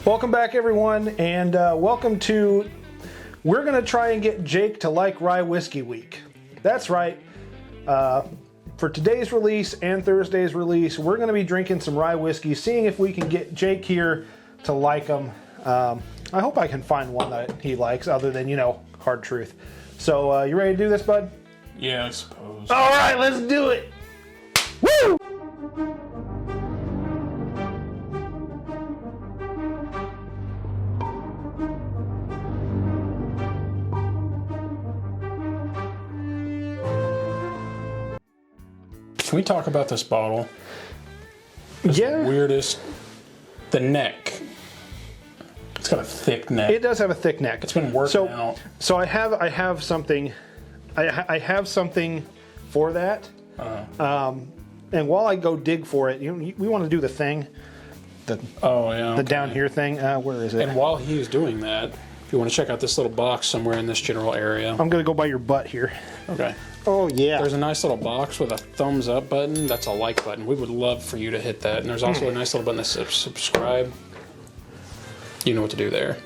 Welcome back, everyone, and welcome to... We're going to try and get Jake to like Rye Whiskey Week. That's right. For today's release and Thursday's release, we're going to be drinking some rye whiskey, seeing if we can get Jake here to like them. I hope I can find one that he likes, other than, Hard Truth. So, you ready to do this, bud? Yeah, I suppose. All right, let's do it. Woo! Can we talk about this bottle? Yeah. Weirdest. The neck. It's got a thick neck. It does have a thick neck. It's been working out. So I have something. I have something for that. And while I go dig for it, we want to do the thing. The down here thing. Where is it? And while he's doing that, if you want to check out this little box somewhere in this general area. I'm gonna go by your butt here. Okay. Oh yeah. There's a nice little box with a thumbs up button. That's a like button. We would love for you to hit that. And there's also a nice little button that says subscribe. You know what to do there.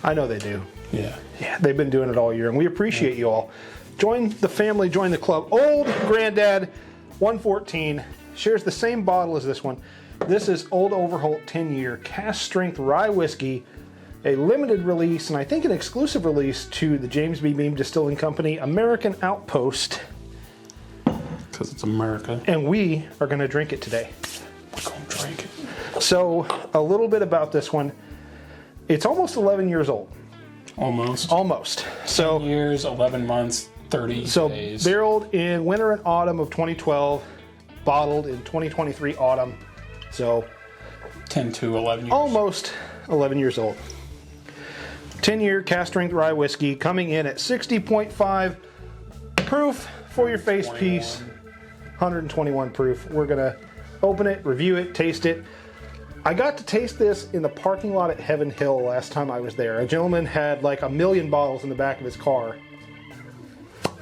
I know they do. Yeah. Yeah, they've been doing it all year, and we appreciate you all. Join the family, join the club. Old Granddad 114 shares the same bottle as this one. This is Old Overholt 10-year cask strength rye whiskey, a limited release, and I think an exclusive release to the James B. Beam Distilling Company American Outpost. Because it's America. And we are going to drink it today. We're going to drink it. So, a little bit about this one. It's almost 11 years old. Almost. Almost. So 10 years, 11 months, 30 days. So, barreled in winter and autumn of 2012, bottled in 2023 autumn. So, 10 to 11 years. Almost 11 years old. 10-year cask strength rye whiskey coming in at 60.5 proof for your face piece. 121 proof. We're going to open it, review it, taste it. I got to taste this in the parking lot at Heaven Hill last time I was there. A gentleman had like 1 million bottles in the back of his car.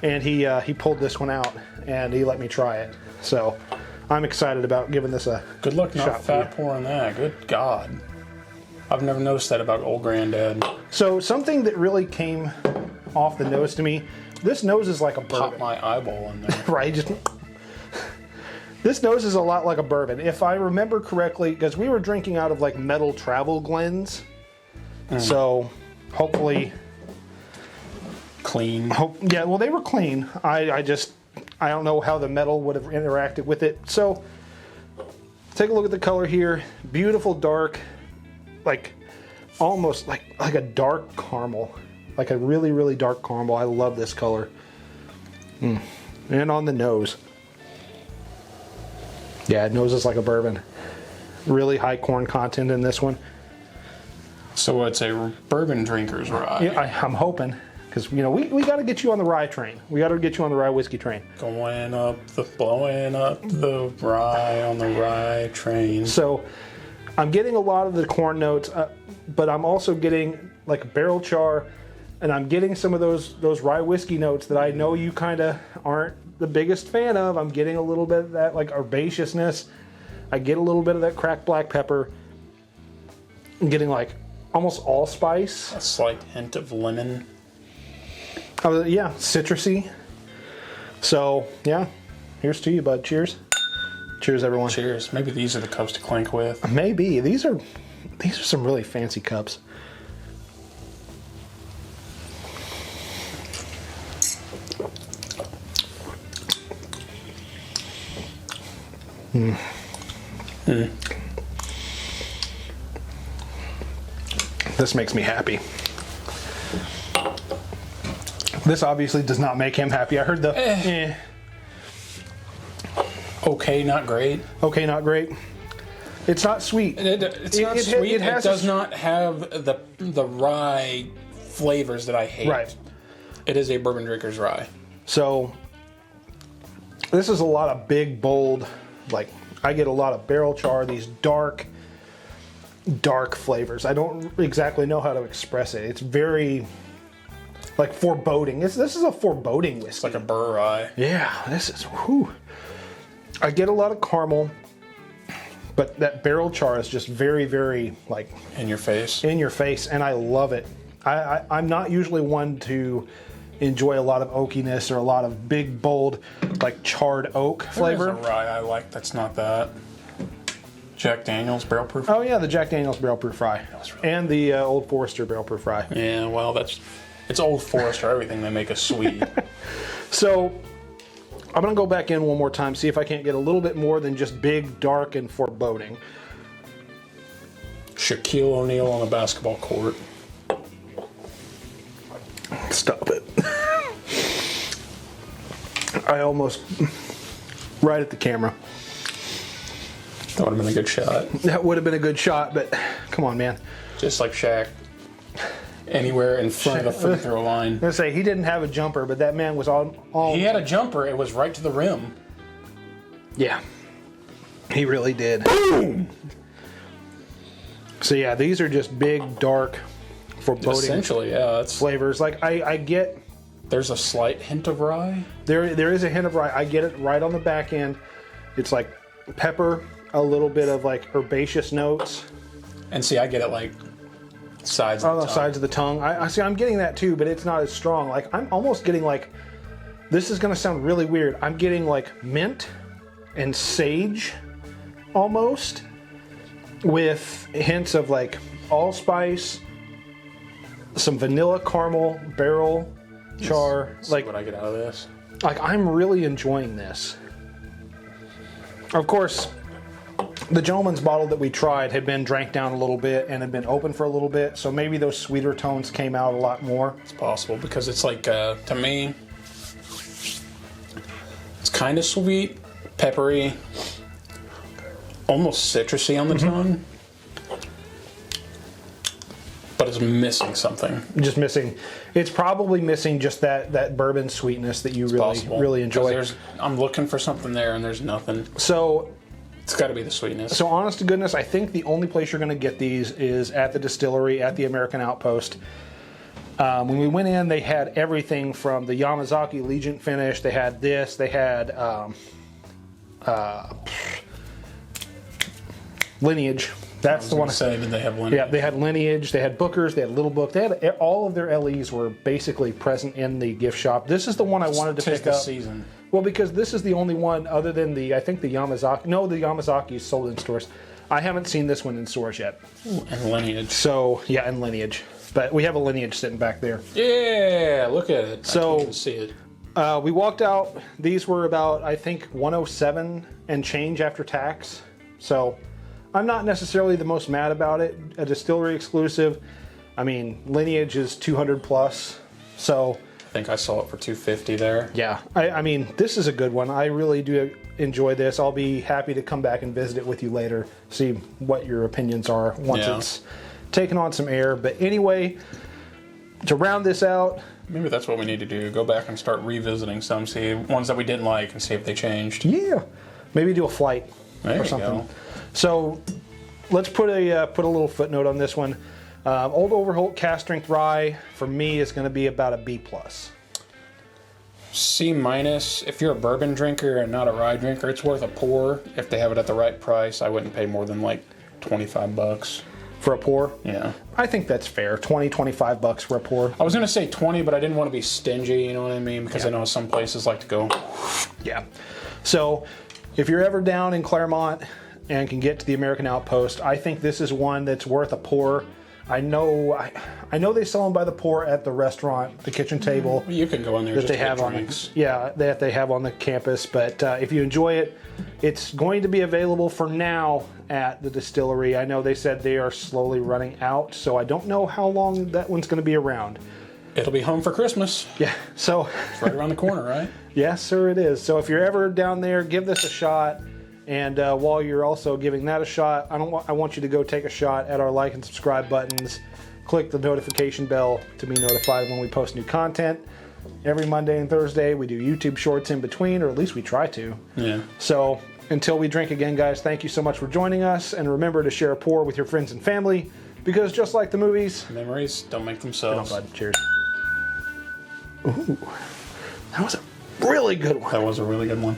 And he pulled this one out and he let me try it. So I'm excited about giving this a good luck shot not fat pouring that. Good God. I've never noticed that about Old Granddad. So something that really came off the nose to me, this nose is like a bourbon. Pop my eyeball in there. Right, this nose is a lot like a bourbon. If I remember correctly, because we were drinking out of like metal travel glens. So hopefully... Clean. Yeah, well they were clean. I don't know how the metal would have interacted with it. So take a look at the color here. Beautiful dark, like almost like a dark caramel. Like a really, really dark caramel. I love this color. And on the nose. Yeah, nose is like a bourbon. Really high corn content in this one. So it's a bourbon drinker's rye. Yeah, I'm hoping. Because, we got to get you on the rye train. We got to get you on the rye whiskey train. Blowing up the rye on the rye train. So I'm getting a lot of the corn notes, but I'm also getting like a barrel char, and I'm getting some of those rye whiskey notes that I know you kind of aren't the biggest fan of. I'm getting a little bit of that like herbaceousness. I get a little bit of that cracked black pepper. I'm getting like almost allspice. A slight hint of lemon. Yeah, citrusy. So, yeah, here's to you, bud. Cheers. Cheers, everyone. Cheers. Maybe these are the cups to clink with. Maybe. These are some really fancy cups. This makes me happy. This obviously does not make him happy. I heard the Okay, not great. Okay, not great. It's not sweet. It's not sweet. It does not have the rye flavors that I hate. Right. It is a bourbon drinker's rye. So this is a lot of big, bold, like I get a lot of barrel char, these dark flavors. I don't exactly know how to express it. It's very like foreboding. This is a foreboding whiskey. It's like a burr rye. Yeah, this is, whew. I get a lot of caramel. but that barrel char is just very, very like In your face. in your face, and I love it. I'm not usually one to enjoy a lot of oakiness or a lot of big, bold, like charred oak flavor. There's a rye I like that's not that. Jack Daniel's Barrel Proof. Oh yeah, the Jack Daniel's Barrel Proof Rye, really and the Old Forester Barrel Proof Rye. Yeah, well, it's Old Forester. Everything they make is sweet. So I'm gonna go back in one more time, see if I can't get a little bit more than just big, dark, and foreboding. Shaquille O'Neal on a basketball court. Stop it. I almost right at the camera. That would have been a good shot. That would have been a good shot, but come on, man. Just like Shaq. Anywhere in front of the free throw line. I'm gonna say he didn't have a jumper, but that man was all He had a jumper. It was right to the rim. yeah. He really did. Boom! So yeah, these are just big, dark, foreboding Essentially, yeah. That's flavors. Like I get There's a slight hint of rye. there is a hint of rye. I get it right on the back end. It's like pepper, a little bit of like herbaceous notes. And see, I get it like sides On of the the sides of the tongue. I see. I'm getting that too, but it's not as strong. Like I'm almost getting like. This is gonna sound really weird. I'm getting like mint and sage, almost, with hints of like allspice, some vanilla caramel, barrel char. See Like what I get out of this. I'm really enjoying this. Of course, the gentleman's bottle that we tried had been drank down a little bit and had been open for a little bit, so maybe those sweeter tones came out a lot more. It's possible because it's like, to me, it's kind of sweet, peppery, almost citrusy on the tongue, but it's missing something. Just missing. It's probably missing just that bourbon sweetness that you Possible. really enjoy. I'm looking for something there and there's nothing. So It's got to be the sweetness. So honest to goodness, I think the only place you're going to get these is at the distillery, at the American Outpost. When we went in, they had everything from the Yamazaki Legion finish. They had this. They had Lineage. That's the one. Did they have one? Yeah, they had Lineage. They had Booker's. They had Little Book. They had all of their LEs were basically present in the gift shop. This is the one I wanted to Tis pick the up. season. Well, because this is the only one other than I think the Yamazaki. No, the Yamazaki is sold in stores. I haven't seen this one in stores yet. And Lineage. So, yeah, and Lineage. But we have a Lineage sitting back there. Yeah, look at it. So- I can see it. We walked out. These were about, I think, 107 and change after tax. So, I'm not necessarily the most mad about it. A distillery exclusive. I mean, Lineage is 200 plus. So, I think I saw it for $250 there. yeah, I mean, this is a good one. I really do enjoy this. I'll be happy to come back and visit it with you later, see what your opinions are once Yeah. it's taken on some air. But anyway, to round this out, Maybe that's what we need to do. Go back and start revisiting some, see ones that we didn't like and see if they changed. yeah, maybe do a flight There or you something. go. So let's put a little footnote on this one. Old Overholt Cask Strength Rye for me is going to be about a B+. C-. If you're a bourbon drinker and not a rye drinker, it's worth a pour. If they have it at the right price, I wouldn't pay more than like $25. For a pour? Yeah. I think that's fair. $20-25 for a pour. I was going to say 20, but I didn't want to be stingy, you know what I mean? Because I know some places like to go. Yeah. So if you're ever down in Claremont and can get to the American Outpost, I think this is one that's worth a pour. I know they sell them by the pour at the restaurant, the kitchen table. You can go in there That just they to get have on, drinks. that they have on the campus. But if you enjoy it, it's going to be available for now at the distillery. I know they said they are slowly running out, so I don't know how long that one's going to be around. It'll be home for Christmas. Yeah, so It's right around the corner, right? yes, sir, it is. So if you're ever down there, give this a shot. And while you're also giving that a shot, I want you to go take a shot at our like and subscribe buttons. Click the notification bell to be notified when we post new content. Every Monday and Thursday, we do YouTube shorts in between, or at least we try to. Yeah. So until we drink again, guys, thank you so much for joining us. And remember to share a pour with your friends and family, because just like the movies, Memories don't make themselves. bud, cheers. Ooh, that was a really good one. That was a really good one.